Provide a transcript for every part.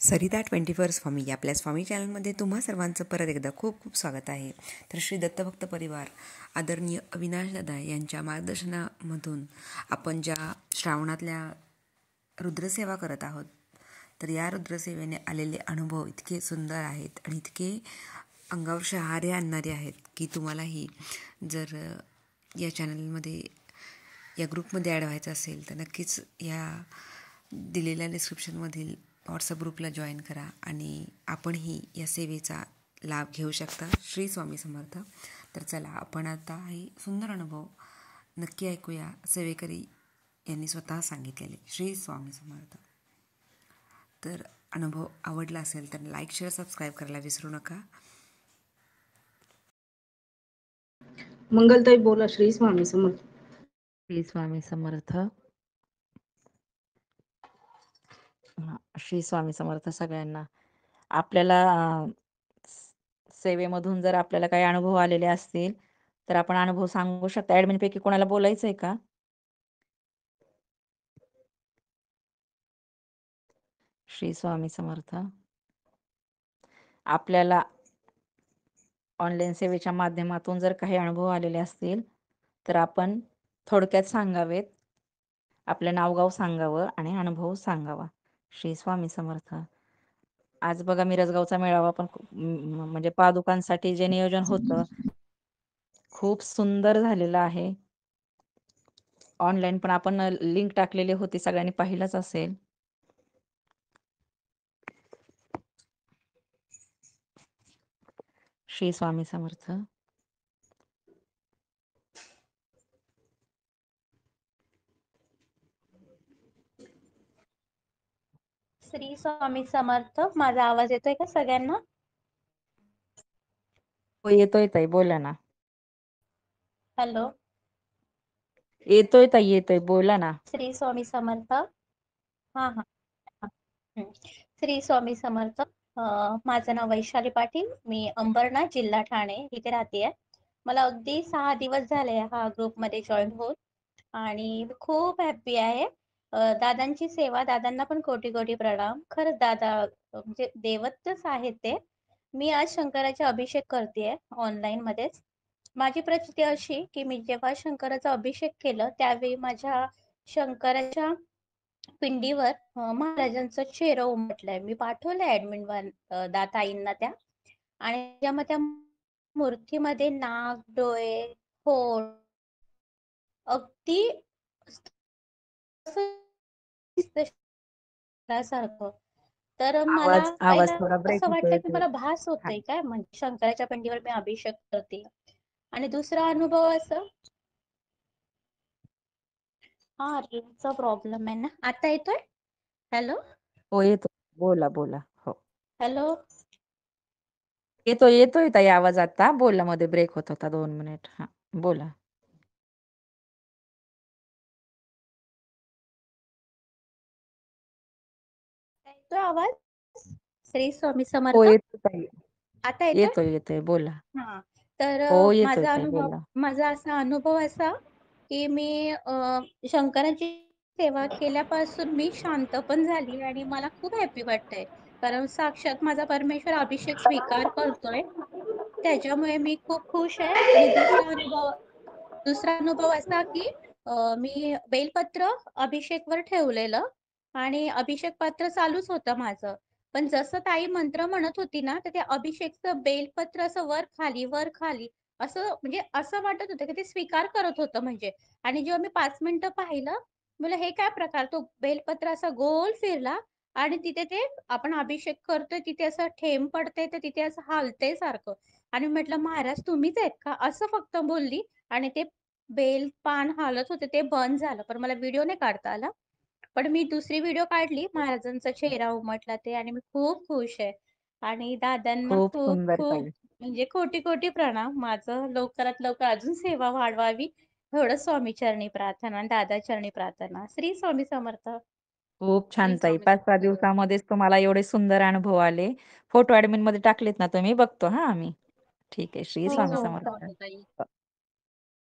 सरिता 24 स्वामी या आपल्या स्वामी चॅनलमध्ये तुम्हा सर्वांचं परत एकदा खूप खूप स्वागत आहे. तर श्री दत्तभक्त परिवार आदरणीय अविनाश दादा यांच्या मार्गदर्शनामधून आपण ज्या श्रावणातल्या रुद्रसेवा करत आहोत, तर या रुद्रसेवेने आलेले अनुभव इतके सुंदर आहेत आणि इतके अंगावर शहारे आणणारे आहेत की तुम्हालाही जर या चॅनलमध्ये या ग्रुपमध्ये ॲड व्हायचं असेल तर नक्कीच या दिलेल्या डिस्क्रिप्शनमधील व्हॉट्सअप ग्रुपला जॉईन करा आणि आपणही या सेवेचा लाभ घेऊ शकता. श्री स्वामी समर्थ. तर चला आपण आता हे सुंदर अनुभव नक्की ऐकूया. सेवेकरी यांनी स्वतः सांगितलेले. श्री स्वामी समर्थ. तर अनुभव आवडला असेल तर लाईक शेअर सबस्क्राईब करायला विसरू नका. मंगलताई बोला. श्री स्वामी समर्थ. श्री स्वामी समर्थ. श्री स्वामी समर्थ सगळ्यांना. आपल्याला सेवेमधून जर आपल्याला काही अनुभव आलेले असतील तर आपण अनुभव सांगू शकता. ऍडमिन पैकी कोणाला बोलायचंय का? श्री स्वामी समर्थ. आपल्याला ऑनलाईन सेवेच्या माध्यमातून जर काही अनुभव आलेले असतील तर आपण थोडक्यात सांगावेत. आपलं नावगाव सांगावं आणि अनुभव सांगावा. श्री स्वामी समर्थ. आज बघा मिरजगावचा मेळावा पण म्हणजे पादुकांसाठी जे नियोजन होतं खूप सुंदर झालेलं आहे. ऑनलाईन पण आपण लिंक टाकलेली होती, सगळ्यांनी पाहिलंच असेल. श्री स्वामी समर्थ. श्री स्वामी समर्थ. माझा आवाज येतोय का सगळ्यांना? हो येतोय ताई, बोला ना. हॅलो. येतोय ताई, येतोय, बोला ना. श्री स्वामी समर्थ. हा हा. श्री स्वामी समर्थ. माझं नाव वैशाली पाटील. मी अंबरनाथ, जिल्हा ठाणे इथे राहते. मला अगदी 6 दिवस झाले हा ग्रुपमध्ये जॉईन होत आणि खूप हॅप्पी आहे. दादांची सेवा, दादांना पण कोटी कोटी प्रणाम. खरंच दादा म्हणजे देवतच आहेत ते. मी आज शंकराचे अभिषेक करतेय ऑनलाईन मध्येच. माझी परिस्थिती अशी की मी जेव्हा शंकराचा अभिषेक केलं त्यावेळी माझ्या शंकराच्या पिंडीवर महाराजांचा चेहरा उमटलाय. मी पाठवलंय ऍडमिन दाताईंना त्या. आणि त्यामध्ये त्या मूर्तीमध्ये नाक, डोळे, होड अगदी सारखं. तर मला आवाज पहिला थोडा ब्रेक असं वाटलं होतोय की ते. मला भास होतोय काय, म्हणजे शंकराच्या पिंडीवर मी अभिषेक करते. आणि दुसरा अनुभव असं, हा रेंजचा प्रॉब्लेम आहे ना. आता येतोय? हॅलो. हो येतोय, बोला बोला. हो हॅलो. येतोय, येतोय ताई आवाज. आता बोला, मध्ये ब्रेक होत होता 2 मिनिट. हा बोला. येतोय आवाज? श्री स्वामी हो समर्थ. येतोय ताई, आता येतोय? येतोय येतोय, बोला. हा. तर हो येतोय ताई, बोला. माझा असा अनुभव असा की मी शंकराची सेवा केल्यापासून मी शांत पण झाली आणि मला खूप हॅपी वाटतंय. कारण साक्षात माझा परमेश्वर अभिषेक स्वीकार करतोय. त्याच्यामुळे मी खूप खुश आहे. आणि दुसरा अनुभव असा की मी बेलपत्र अभिषेकवर ठेवलेलं आणि अभिषेक पात्र चालूच होतं माझं. पण जसं ताई मंत्र म्हणत होती ना, तर ते अभिषेकचं बेलपत्र असं वर खाली वर खाली असं, म्हणजे असं वाटत होतं की ते स्वीकार करत होतं म्हणजे. आणि जेव्हा मी 5 मिनिटं पाहिलं, मला हे काय प्रकार, तो बेलपत्र असा गोल फिरला आणि तिथे ते आपण अभिषेक करतोय तिथे असं ठेम पडते, तर तिथे असं हालतंय सारखं. आणि म्हटलं महाराज तुम्हीच आहेत का, असं फक्त बोलली. आणि ते बेल पान हालत होते ते बंद झालं. पण मला व्हिडिओ नाही काढता आला. पण मी दुसरी व्हिडिओ काढली, महाराजांचा चेहरा उमटला ते, आणि मी खूप खुश आहे. आणि दादांना खूप खूप सुंदर खूप ताई. म्हणजे कोटी कोटी प्रणाम. माझं लवकरात लवकर अजून सेवा वाढवावी एवढं स्वामी चरणी प्रार्थना आणि दादा चरणी प्रार्थना. श्री स्वामी समर्थ. खूप छान श्री ताई. स्वामी 5-6 समर्थ. दिवसामध्येच तुम्हाला एवढे सुंदर अनुभव आले. फोटो ऍडमिन मध्ये टाकलेत ना तुम्ही, बघतो हा आम्ही. ठीक आहे. श्री हो स्वामी हो समर्थ. चालेल. ताई,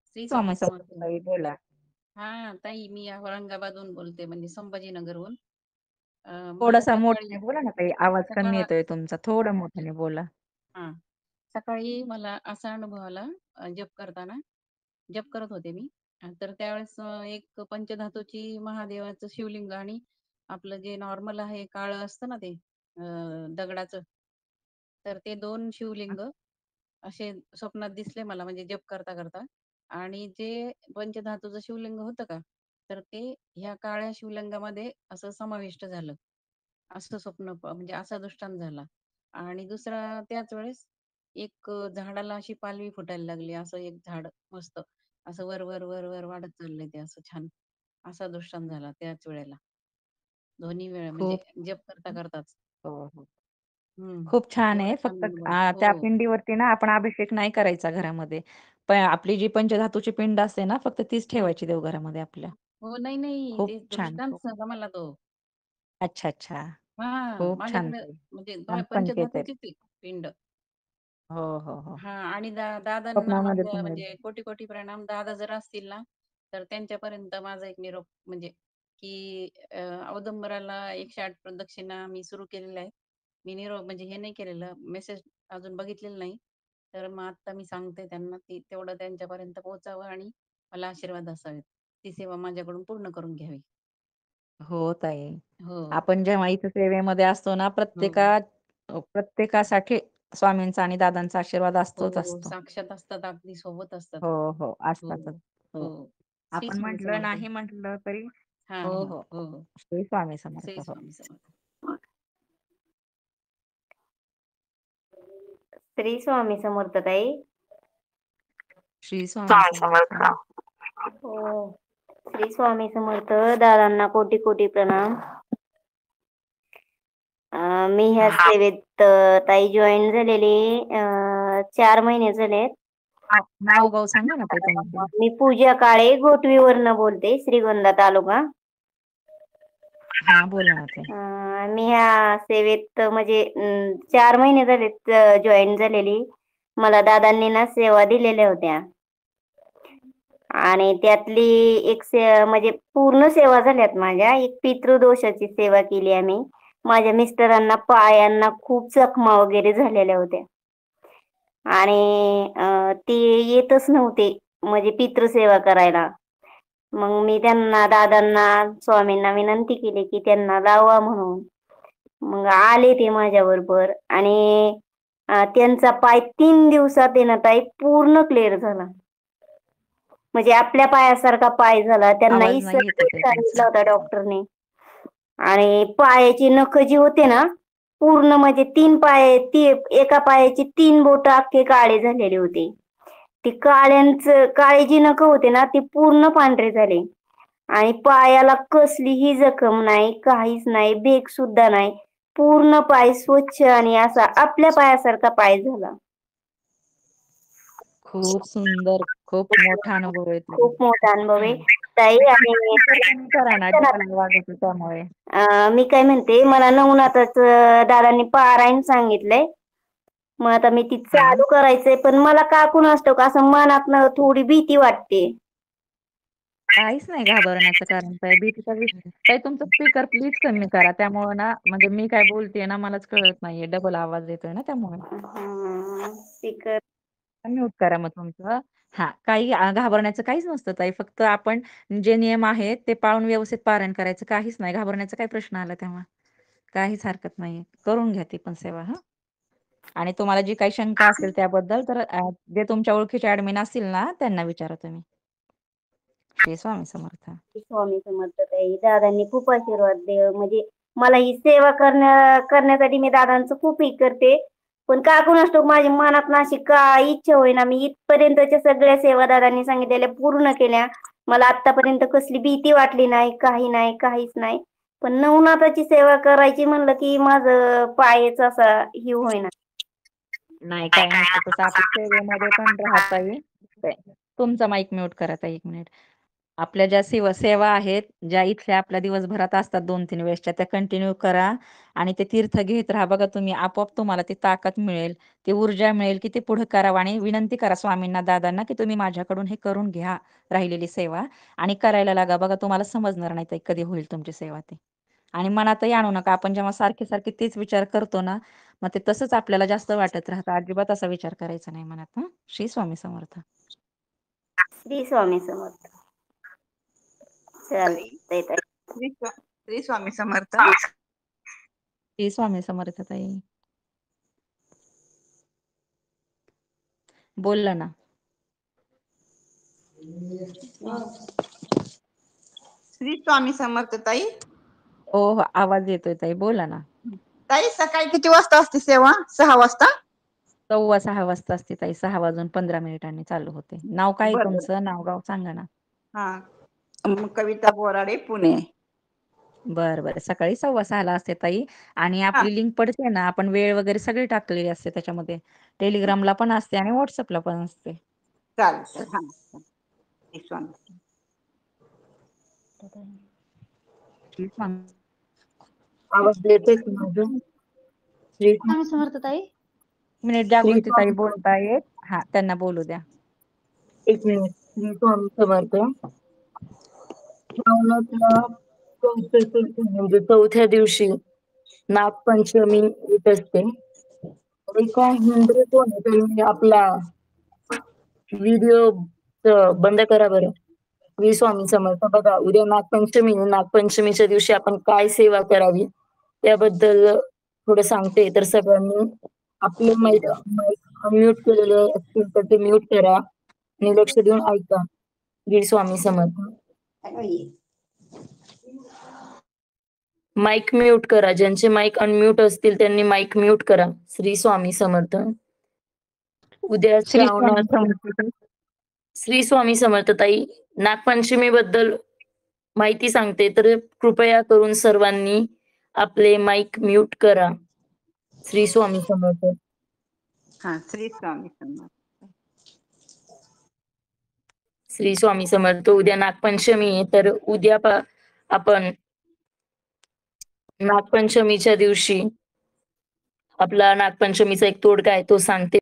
श्री श्री स्वामी स्वामी समर्थ समर्थ. ताई, बोला. हा ताई, मी औरंगाबादहून बोलते, म्हणजे संभाजीनगरहून. मला थोडासा सकाळी मोठ्याने बोला ना ताई, आवाज कमी सकाळ येतोय तुमचा. थोडं मोठ्याने बोला. हां. सकाळी मला असा अनुभव आला जप करताना. जप करत होते मी. तर त्यावेळेस एक पंचधातूची महादेवाचं शिवलिंग आणि आपलं जे नॉर्मल आहे काळं असतं ना ते दगडाचं, तर ते 2 शिवलिंग असे स्वप्नात दिसले मला म्हणजे जप करता आणि जे पंचधातूचं शिवलिंग होतं का, तर ते ह्या काळ्या शिवलिंगामध्ये असं समाविष्ट झालं. असं स्वप्न म्हणजे असा दृष्टांत झाला. आणि दुसरा त्याच वेळेस एक झाडाला अशी पालवी फुटायला लागली. असं एक झाड मस्त असं वर वाढत चाललंय ते असं छान. असा दृष्टांत झाला त्याच वेळेला. दोन्ही वेळा म्हणजे खूप जप करताच. हो, हो. हं. खूप छान एवढा आहे. छान फक्त अनुभव. त्या हो. पिंडीवरती ना आपण अभिषेक नाही करायचा घरामध्ये. पण आपली जी पंचधातूची पिंड असते ना, फक्त तीच हां. ठेवायची देवघरामध्ये आपल्या. हो. नाही. खूप ते छान. दृष्टांत खूप झाला मला तो. अच्छा, अच्छा. हां. खूप छान माझ्याकडे ताई. म्हणजे छान संकेत आहे. पंचधातूचीच आहे पिंड. हो, हो, हो. हां आणि दादांना स्वप्नामध्ये माझ्या तुम्हाला म्हणजे कोटी-कोटी प्रणाम. दादा जर असतील ना, तर त्यांच्यापर्यंत माझा एक निरोप म्हणजे की औदुंबराला 108 प्रदक्षिणा मी सुरू केलेल्या आहेत. मी निरोप म्हणजे हे नाही केलेलं, मेसेज अजून बघितलेला नाही. तर मग आता मी सांगते त्यांना ती तेवढं त्यांच्यापर्यंत पोहोचावं आणि मला आशीर्वाद असावेत. ती सेवा माझ्याकडून पूर्ण करून घ्यावी. हो ताई. हो, आपण जेव्हा इथं सेवेमध्ये असतो ना, हो. प्रत्येकासाठी स्वामींचा आणि दादांचा आशीर्वाद असतोच हो, असतो. साक्षात असतात, अगदी सोबत असतात. हो, हो. हो, असतातच. हो. हो. श्री आपण स्वामी म्हटलं, समर्थ. नाही म्हटलं तरी हां, हो, हां. हो, हो. हो, हो. श्री स्वामी समर्थ. श्री हो. स्वामी समर्थ. श्री स्वामी समर्थ ताई. श्री स्वामी स्वामी समर्थ. समर्थ. हो. श्री स्वामी समर्थ. दादांना कोटी कोटी प्रणाम. मी ह्या सेवेत ताई जॉईन झालेली 4 महिने झालेत. नाव गाव सांगा ना ताई तुमचं. मी पूजा काळे घोटवीवरनं बोलते, श्रीगोंदा तालुका. हां, बोला ना ताई. मी ह्या सेवेत म्हणजे 4 महिने झालेत जॉईन झालेली. मला दादांनी ना सेवा दिलेल्या होत्या. आणि त्यातली एक म्हणजे पूर्ण सेवा झाल्यात माझ्या. एक पितृदोषाची सेवा केली आम्ही. माझ्या मिस्टरांना पायांना खूप जखमा वगैरे झालेल्या होत्या आणि ते येतच नव्हते म्हणजे पितृसेवा करायला. मग मी त्यांना दादांना, स्वामींना विनंती केली की त्यांना लावा म्हणून. मग आले ते माझ्याबरोबर आणि त्यांचा पाय 3 दिवसात आहे ना ताई पूर्ण क्लिअर झाला. म्हणजे आपल्या पायासारखा पाय झाला. त्यांना आवाज नाही येत आहे ताई तुमचा. सांगितला होता डॉक्टरने. आणि पायाची नखं जी होते ना, पूर्ण म्हणजे 3 पाय एका पायाची 3 बोटं अख्खे काळे झालेले होते. ती काळे जी नखं होते ना, ती पूर्ण पांढरे झाले. आणि पायाला कसलीही जखम नाही, काहीच नाही, भेग सुद्धा नाही. पूर्ण पाय स्वच्छ आणि असा आपल्या पायासारखा पाय झाला. खूप सुंदर, खूप मोठा अनुभव आहे ताई. खूप मोठा अनुभव आहे. हं. ताई आणि कीर्तन करा ना, डबल आवाज येतो त्यामुळे. मी काय म्हणते, मला नवनाथाचं दादांनी पारायण सांगितलंय. मग आता मी ती हां. चालू करायचंय, पण मला का कुणास ठाऊक असं मनातनं थोडी भीती वाटते. काहीच नाही घाबरण्याचं कारण ताई. भीतीचा विषय ताई तुमचा स्पीकर प्लीज कमी करा. त्यामुळे ना म्हणजे मी काय बोलतेय ना मलाच कळत नाहीये. डबल आवाज येतोय ना त्यामुळे. स्पीकर म्यूट करा मग तुमचं. हां, काही घाबरण्याचं काहीच नसतं ताई. फक्त आपण जे नियम आहेत ते पाळून व्यवस्थित पारायण करायचं. काहीच नाही. घाबरण्याचा काही प्रश्न आला तेव्हा. काहीच हरकत नाहीये. करून घ्या ती पण सेवा हां. आणि तुम्हाला जी काही शंका असेल त्याबद्दल तर जे तुमच्या ओळखीचे ॲडमिन असतील ना त्यांना विचारा तुम्ही. श्री स्वामी समर्थ. स्वामी समर्थ ताई. दादांनी खूप आशीर्वाद म्हणजे मला ही सेवा करण्यासाठी मी दादांचं खूप हे करते. पण का कुणास ठाऊक माझ्या मनात अशी का इच्छा होईना. मी इथपर्यंतच्या सगळ्या सेवा दादांनी सांगितलेल्या पूर्ण केल्या. मला आतापर्यंत कसली भीती वाटली नाही, काही नाही, काहीच नाही. पण नवनाथाची सेवा करायची म्हणलं की माझं पायच असा हे होईना. नाही काही नसतं तसं. आपल्या सेवेमध्ये पण राहता येईल. तुमचा माईक म्यूट करा ताई 1 मिनिट. आपल्या ज्या सेवा आहेत, ज्या इथल्या आपल्या दिवसभरात असतात 2-3 वेळेसच्या त्या कंटिन्यू करा आणि ते तीर्थ घेत राहा. बघा तुम्ही आपोआप तुम्हाला ती ताकद मिळेल, ती ऊर्जा मिळेल की ते पुढे करावं आणि विनंती करा स्वामींना, दादांना की तुम्ही माझ्याकडून हे करून घ्या राहिलेली सेवा आणि करायला लागा. बघा तुम्हाला समजणार नाही ताई कधी होईल तुमची सेवा ती. आणि मनातही आणू नका. आपण जेव्हा सारखे सारखे तेच विचार करतो ना, मग ते तसंच आपल्याला जास्त वाटत राहतं. अजिबात असा विचार करायचा नाही मनात. हं. श्री स्वामी समर्थ. श्री स्वामी समर्थ. ताई चालतंय ताई. श्री स्वामी समर्थ. श्री स्वामी समर्थ ताई. बोलला ना. श्री स्वामी समर्थ ताई. हो, हो. आवाज येतोय ताई. बोला ना. ताई सकाळी किती वाजता असते सेवा? 6 वाजता? 6:15 वाजता असते ताई. 6:15 चालू होते. नाव काय आहे बरं. तुमचं? नाव गाव सांगा ना. हा. कविता बोराडे, पुणे. बरं. सकाळी 6:15 असते ताई. आणि हा, आपली लिंक पडते ना, आपण वेळ वगैरे सगळी टाकलेली असते त्याच्यामध्ये. टेलिग्रामला पण असते आणि व्हॉट्सअपला पण असते. चालेल. हा. श्री स्वामी. श्री स्वामी. आवाज येतोय का माझा? श्री स्वामी समर्थ ताई. मिनिट श्री जागृती ताई स्वामी बोलतायत. हा, त्यांना बोलू द्या. एक मिनिट. श्री स्वामी समर्थ. श्रावणातल्या म्हणजे चौथ्या दिवशी नागपंचमी येत असते. एका हिंद्र कोण आहे, त्यांनी आपला व्हिडिओ बंद करा बरं. श्री स्वामी समर्थ. बघा, उद्या नागपंचमी आहे. नागपंचमीच्या दिवशी आपण काय सेवा करावी त्याबद्दल थोडं सांगते. तर सगळ्यांनी आपले माईक म्यूट केलेले असतील तर ते म्यूट करा आणि लक्ष देऊन ऐका. श्री स्वामी समर्थ. माईक म्यूट करा. ज्यांचे माईक अनम्यूट असतील त्यांनी माईक म्यूट करा. श्री स्वामी समर्थ. उद्या श्री स्वामी श्रावणात समर्थ. श्री स्वामी समर्थ ताई. नागपंचमी बद्दल माहिती सांगते, तर कृपया करून सर्वांनी आपले माईक म्यूट करा. श्री स्वामी समर्थ. हा, श्री स्वामी समर्थ. श्री स्वामी समर्थ. उद्या नागपंचमी आहे, तर उद्या आपण नागपंचमीच्या दिवशी आपला नागपंचमीचा एक तोडगा आहे तो सांगते.